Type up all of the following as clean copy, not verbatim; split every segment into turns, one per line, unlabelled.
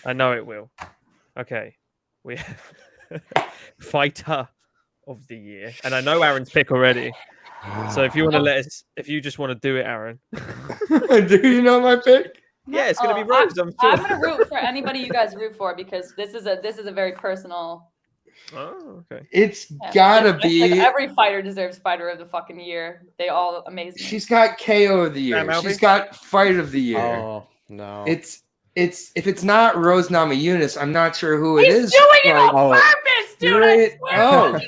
I know it will. Okay. We have fighter of the year. And I know Aaron's pick already. So if you want to if you just want to do it, Aaron.
Do you know my pick?
Yeah, it's going to be Rose. I'm sure.
I'm going to root for anybody you guys root for because this is a very personal.
Oh, okay.
It's gotta be.
Like every fighter deserves fighter of the fucking year. They all amazing.
She's got KO of the year. She's got fight of the year.
Oh no.
It's if it's not Rose Namajunas, I'm not sure who it is.
He's doing it on purpose, dude. I swear.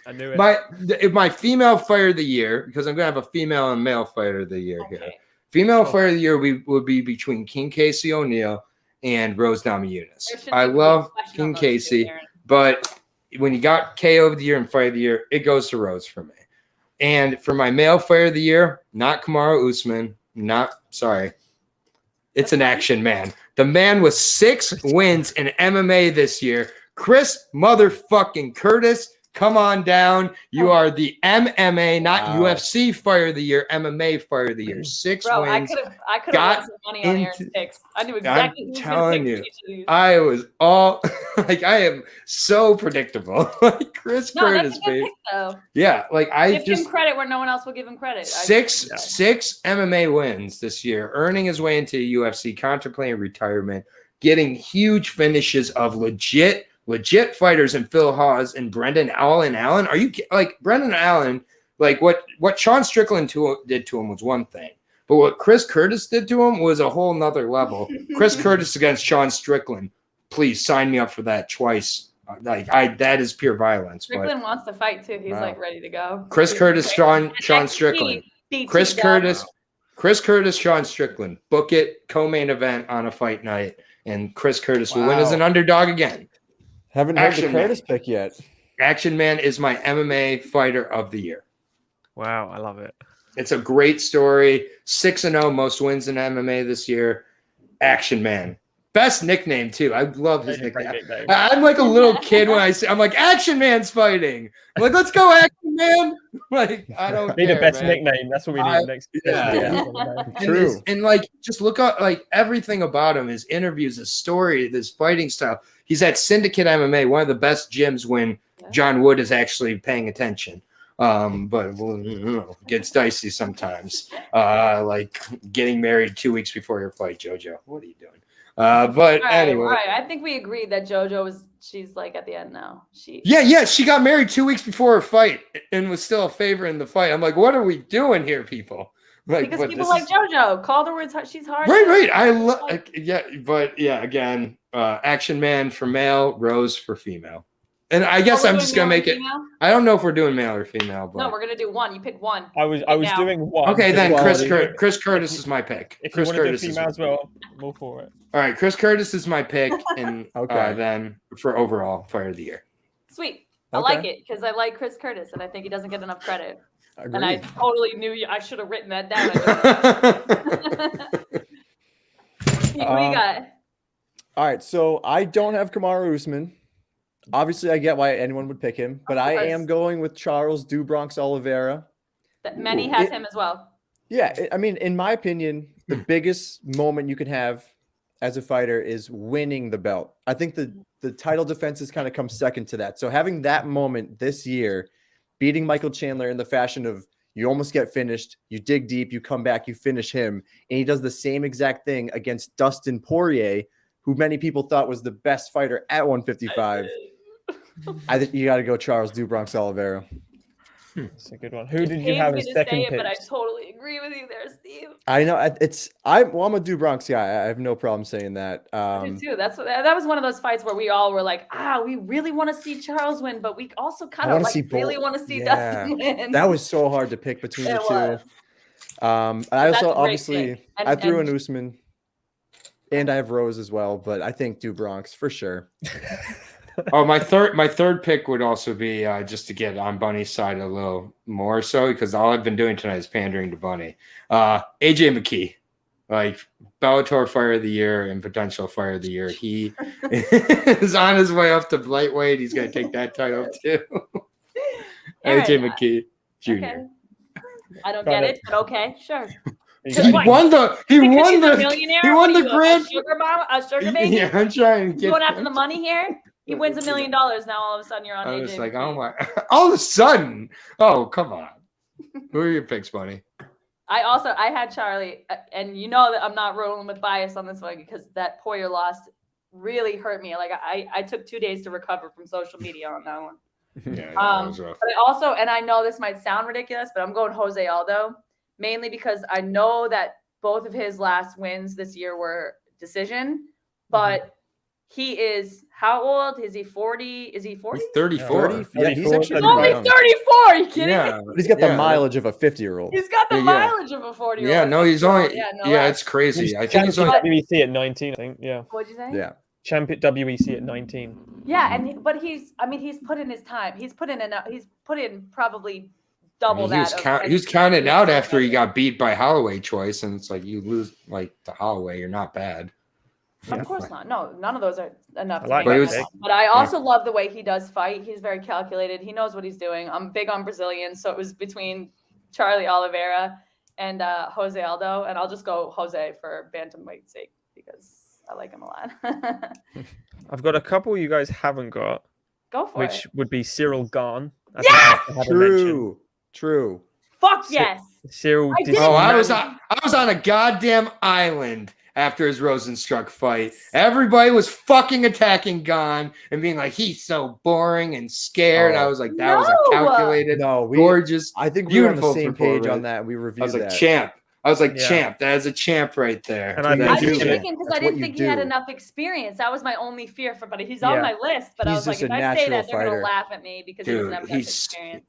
I knew it.
My female fighter of the year, because I'm gonna have a female and male fighter of the year here. Female fighter of the year would be between King Casey O'Neill and Rose Namajunas. I love King Casey, but when you got KO of the year and fight of the year, it goes to Rose for me. And for my male fighter of the year, not Kamaru Usman, it's an action man. The man with 6 wins in MMA this year, Chris motherfucking Curtis. Come on down. You are the MMA, not UFC fighter of the year, MMA fighter of the year. 6 wins.
I could have won some money on Aaron's picks. I knew exactly who was going to pick each of these.
I was all like, I am so predictable. Like Chris Curtis, baby. Yeah, like I
give him credit where no one else will give him credit.
Six MMA wins this year, earning his way into UFC, contemplating retirement, getting huge finishes of legit fighters in Phil Hawes and Brendan Allen. Are you like Brendan Allen? Like what Sean Strickland did to him was one thing, but what Chris Curtis did to him was a whole nother level. Chris Curtis against Sean Strickland. Please sign me up for that twice. That is pure violence.
Strickland wants to fight too. He's like ready to go.
Chris Curtis, Sean Strickland. Chris Curtis, Sean Strickland. Book it, co-main event on a fight night, and Chris Curtis will win as an underdog again.
Haven't heard the Curtis pick yet.
Action Man is my MMA fighter of the year.
Wow, I love it.
It's a great story. 6-0, most wins in MMA this year. Action Man. Best nickname, too. I love his nickname. I'm like a little kid when I'm like, Action Man's fighting. I'm like, let's go, Action Man. Like, I don't
be the best nickname. That's what we need next.
Yeah. True. And like, just look up like everything about him, his interviews, his story, his fighting style. He's at Syndicate MMA, one of the best gyms when John Wood is actually paying attention. But it gets dicey sometimes. Like getting married 2 weeks before your fight, JoJo. What are you doing? But anyway.
Right. I think we agreed that JoJo she's like at the end now. She
got married 2 weeks before her fight and was still a favorite in the fight. I'm like, what are we doing here, people? Like,
because people like JoJo called her she's hard.
Right. Again, Action Man for male, Rose for female. And I guess I'm just gonna make it. I don't know if we're doing male or female, but
no, we're gonna do one. You pick one.
I was doing one.
Okay, then Chris Curtis is my pick.
If Chris Curtis is female as well, I'm all for it.
All right, Chris Curtis is my pick, and then for overall fighter of the year.
Sweet, I like it because I like Chris Curtis, and I think he doesn't get enough credit. Agreed. And I totally knew I should have written that down. What do you got?
All right, so I don't have Kamaru Usman. Obviously, I get why anyone would pick him, but I am going with Charles Do Bronx Oliveira.
Many have him as well.
Yeah, I mean, in my opinion, the biggest moment you can have as a fighter is winning the belt. I think the title defenses kind of come second to that. So having that moment this year, beating Michael Chandler in the fashion of you almost get finished, you dig deep, you come back, you finish him, and he does the same exact thing against Dustin Poirier, who many people thought was the best fighter at 155. I think you got to go Charles Do Bronx Oliveira.
That's a good one. Who did you have as second pick?
But I totally agree with you there, Steve.
I know I'm a Do Bronx guy. I have no problem saying that.
Me too. That was one of those fights where we all were like, we really want to see Charles win, but we also kind of really want to see Dustin win.
That was so hard to pick between the two. I also obviously I threw in Usman, and I have Rose as well, but I think Do Bronx for sure.
My third pick would also be just to get on Bunny's side a little more so, because all I've been doing tonight is pandering to Bunny. AJ Mckee, like Bellator Fighter of the Year and potential Fighter of the Year. He is on his way up to lightweight. He's going to take that title too. AJ Mckee Jr.
Okay. I don't get it, but okay, sure.
He
What?
won the. He
Because
won
he's a
the.
millionaire?
He
What
won
are
the
you,
grand.
a sugar mom, a sugar baby.
Yeah, I'm trying to
You
get.
going after the money here? He wins $1 million. Now all of a sudden you're on
I
AJ.
was like,
McKee.
oh my! All of a sudden, oh come on. Who are your picks, Bunny?
I had Charlie, and you know that I'm not rolling with bias on this one because that Poirier loss really hurt me. Like I took 2 days to recover from social media on that one.
Yeah, that was rough.
But I also, and I know this might sound ridiculous, but I'm going Jose Aldo mainly because I know that both of his last wins this year were decision, but he is how old? Is he 40? Is he 40?
He's 34.
Yeah, he's actually
He's only 34. Are you kidding me?
But he's got the mileage of a 50-year-old.
He's got the mileage of a 40-year-old.
Yeah, no, he's only.
Yeah,
it's crazy. I think
Champion
he's only.
WEC at 19. I think. Yeah.
What'd you say?
Yeah.
Champion WEC at 19.
Yeah, but he's put in his time. He's put in probably double
He was
that.
he was counted out after he got beat by Holloway twice, and it's like you lose like to Holloway, you're not bad.
Of course not. No, none of those are enough.
I like
that. But I also love the way he does fight. He's very calculated. He knows what he's doing. I'm big on Brazilians, so it was between Charlie Oliveira and Jose Aldo, and I'll just go Jose for bantamweight's sake because I like him a lot.
I've got a couple you guys haven't got.
Go for
which
it.
would be Cyril Gahn.
Yes!
True.
Fuck yes.
Cyril.
I was on a goddamn island after his Rosenstruck fight. Everybody was fucking attacking Gahn and being like, he's so boring and scared. I was like, that was a calculated, gorgeous.
I think we were on the same page on that. We reviewed that.
I was like, champ. I was like, champ. That is a champ right there.
And I was thinking because I didn't think he had enough experience. That was my only fear for, but he's on my list. But I was like, if I say that, they're gonna laugh at me because he doesn't have enough experience.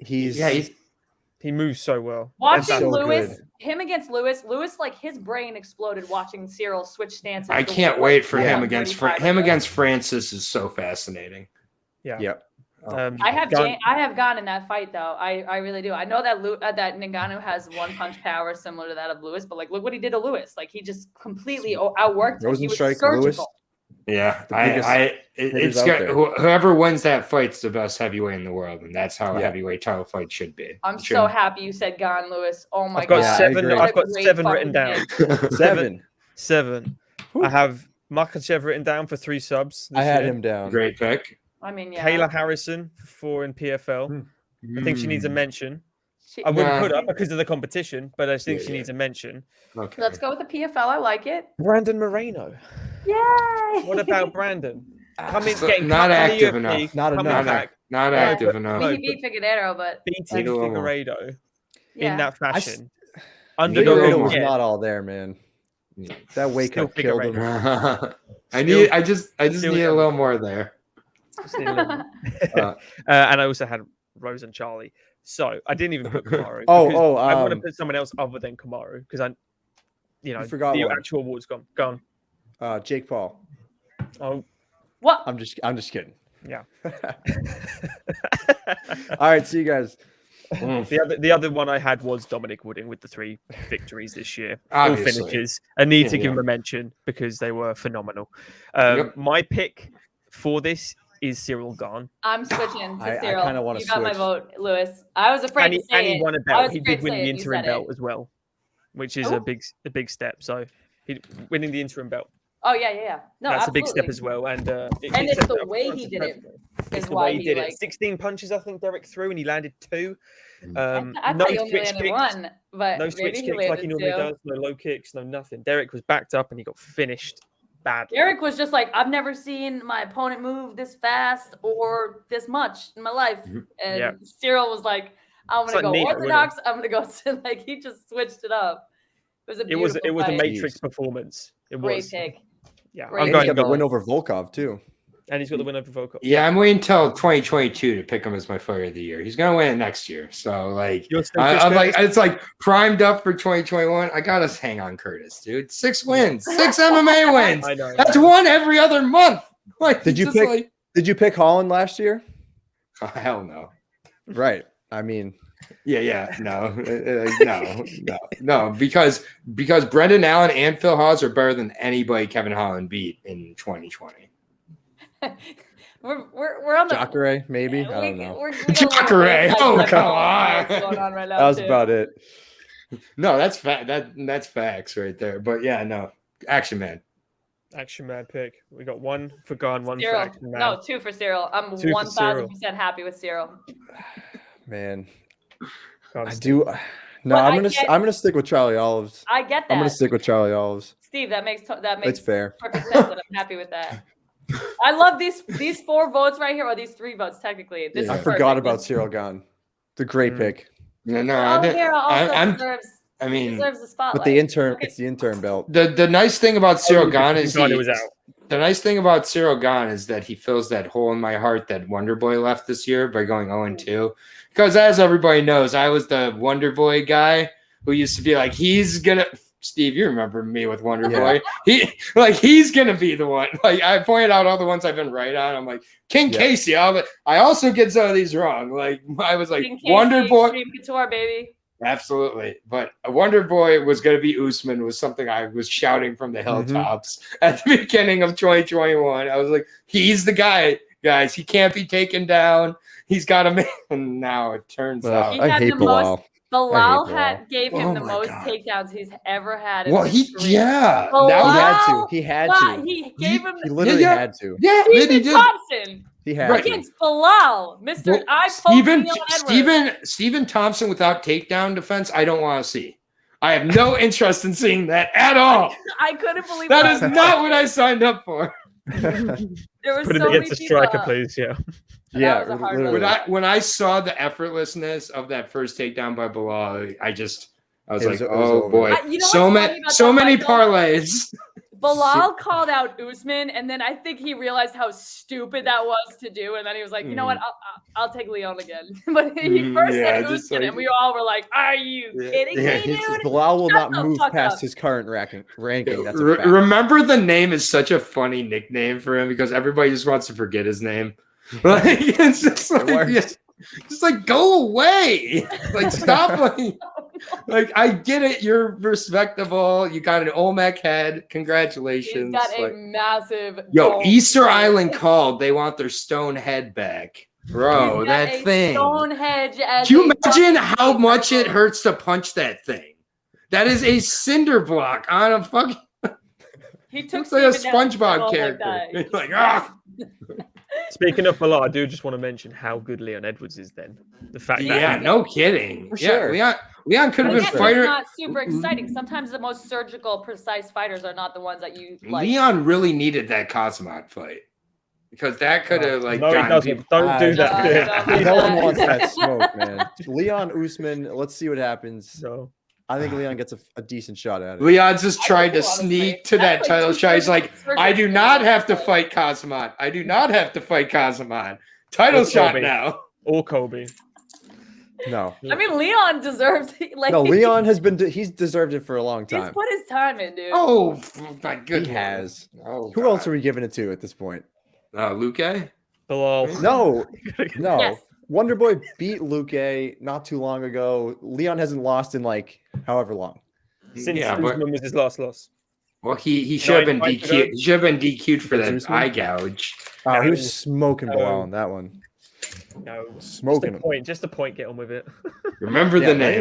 He moves so well.
Watching Lewis, him against Lewis, like his brain exploded watching Cyril switch stances.
I can't wait for him against Francis is so fascinating.
Yeah.
Yep.
I have Gahn in that fight though. I really do. I know that that Ngannou has one punch power similar to that of Lewis, but like look what he did to Lewis. Like he just completely outworked him. He was surgical.
Yeah, whoever wins that fight's the best heavyweight in the world, and that's how a heavyweight title fight should be.
I'm so happy you said Gahn, Lewis. Oh my
I've got
god,
I've got seven written down. Seven.
Whew.
I have Makhachev written down for 3 subs.
I had him down.
Great pick.
I mean, yeah.
Kayla Harrison for 4 in PFL. I think she needs a mention. I wouldn't put her because of the competition, but I think she needs a mention.
Okay.
Let's go with the PFL. I like it.
Brandon Moreno.
Yay!
What about Brandon?
Not active enough.
Not
active enough.
He beat Figueiredo, but
beating Figueiredo in that fashion.
Figueiredo was not all there, man. That weight cut killed him.
I just need a little more there.
And I also had Rose and Charlie. So I didn't even put Kamaru. I want to put someone else other than Kamaru because the actual award's gone.
Jake Paul.
Oh,
what?
I'm just kidding.
Yeah.
All right, see you guys.
The other one I had was Dominic Wooding with the 3 victories this year.
Obviously.
All finishes. I need to give him a mention because they were phenomenal. My pick for this is Cyril Gahn.
I'm switching to Cyril.
I kind of want to switch.
You got my vote, Lewis. I was afraid to say it.
And he won a belt. He did win the interim belt as well, which is a big step. So winning the interim belt.
Oh yeah. No,
that's
absolutely.
a big step as well. And
it's the way he did it. Is why he did it.
16 punches, I think Derek threw, and he landed 2.
I thought he only landed 1, but
no switch kicks like he normally does. No low kicks, no nothing. Derek was backed up, and he got finished badly.
Derek was just like, I've never seen my opponent move this fast or this much in my life. And Cyril was like, I'm gonna go orthodox. I'm gonna go to like he just switched it up. It was a beautiful
it was
fight.
a Matrix performance. It
Great
was.
pick.
Yeah,
I'm going to the win over Volkov too.
And he's got the win over Volkov.
Yeah, I'm waiting until 2022 to pick him as my fighter of the year. He's gonna win it next year. So like, I'm like, it's like primed up for 2021. I gotta hang on Curtis, dude. 6 wins, 6 MMA wins.
I know.
That's one every other month. Like,
did you pick Holland last year?
Oh, hell no.
Right. I mean,
no, because Brendan Allen and Phil Hawes are better than anybody Kevin Holland beat in 2020y.
We're on the
Jacare, maybe. I don't know.
Jacare. Oh, come on.
Going on right now
that was about it.
No, that's that's facts right there. But yeah, no, Action Man.
Action Man pick. We got one for Gun, one
Cyril.
for Action Man.
No, 2 for Cyril. I'm 1000% happy with Cyril.
Man,
I
do. No, I'm gonna stick with Charlie Olives.
I get that.
I'm gonna stick with Charlie Olives.
Steve, that makes
It's fair.
perfect sense, and I'm happy with that. I love these 4 votes right here, or these 3 votes technically. This
I
is
forgot
perfect.
about Cyril Gahn. The great pick.
No,
Oliveira also
deserves
the spotlight.
But the intern, it's the intern belt.
The nice thing about Cyril Gahn is
the
nice thing about Cyril Gahn is that he fills that hole in my heart that Wonder Boy left this year by going 0-2. Because as everybody knows, I was the Wonder Boy guy who used to be like, he's gonna. Steve, you remember me with Wonder Boy? He's gonna be the one. Like I pointed out all the ones I've been right on. I'm like Casey. I also get some of these wrong. Like I was like Wonder Boy,
Dream Couture, baby.
Absolutely, but Wonder Boy was gonna be Usman was something I was shouting from the hilltops at the beginning of 2021. I was like, he's the guy, guys. He can't be taken down. He's got a man. And now it turns out
I hate Bilal.
Bilal gave him the most takedowns he's ever had.
Well, he had
to. He
gave him.
He literally had to.
Yeah,
Stephen Thompson.
He had
against Bilal, Mr.
Stephen Thompson without takedown defense. I don't want to see. I have no interest in seeing that at all.
I couldn't believe
that is not what I signed up for.
There was
Put
so
it against a striker, please. Yeah.
Yeah,
when I saw the effortlessness of that first takedown by Bilal, I was like, oh boy, so many parlays.
Bilal called out Usman, and then I think he realized how stupid that was to do, and then he was like, you know what, I'll take Leon again. But he first said Usman, and we all were like, are you kidding me, dude?
Bilal will not move past his current ranking. That's a fact.
Remember, the name is such a funny nickname for him because everybody just wants to forget his name. Like it's just like go away. Like stop. Like I get it. You're respectable. You got an Olmec head. Congratulations.
He's got a massive.
Easter Island called. They want their stone head back, bro. That thing.
Stone hedge.
Do you imagine how much it hurts to punch that thing? That is a cinder block on a fucking.
He took
like a SpongeBob character. Like
Speaking of Bilal, I do just want to mention how good Leon Edwards is. Then the fact that
no kidding.
For sure.
Leon could have been fighter.
It's not super exciting. Sometimes the most surgical, precise fighters are not the ones that you like.
Leon really needed that Kazmat fight because that could have
no, he doesn't. Don't do that.
No one wants that smoke, man. Leon Usman. Let's see what happens.
No.
I think Leon gets a decent shot at it.
Leon's just trying to sneak to that title shot. He's like, I do not have to fight Kazmat. I do not have to fight Kazmat. Title shot now.
Or Kobe.
No.
I mean, Leon deserves
no, Leon has been he's deserved it for a long time.
He's put his time in, dude.
Oh my goodness.
He has.
Oh,
who else are we giving it to at this point?
Luke?
Bilal.
No.
Yes.
Wonder Boy beat Luque not too long ago. Leon hasn't lost in like however long.
Since Usman was his last loss.
Well, he should have been DQ'd. He should have been DQ'd for that eye gouge.
Oh, he was smoking Bilal on that one.
No,
smoking.
Just a point. Get on with it.
Remember the name.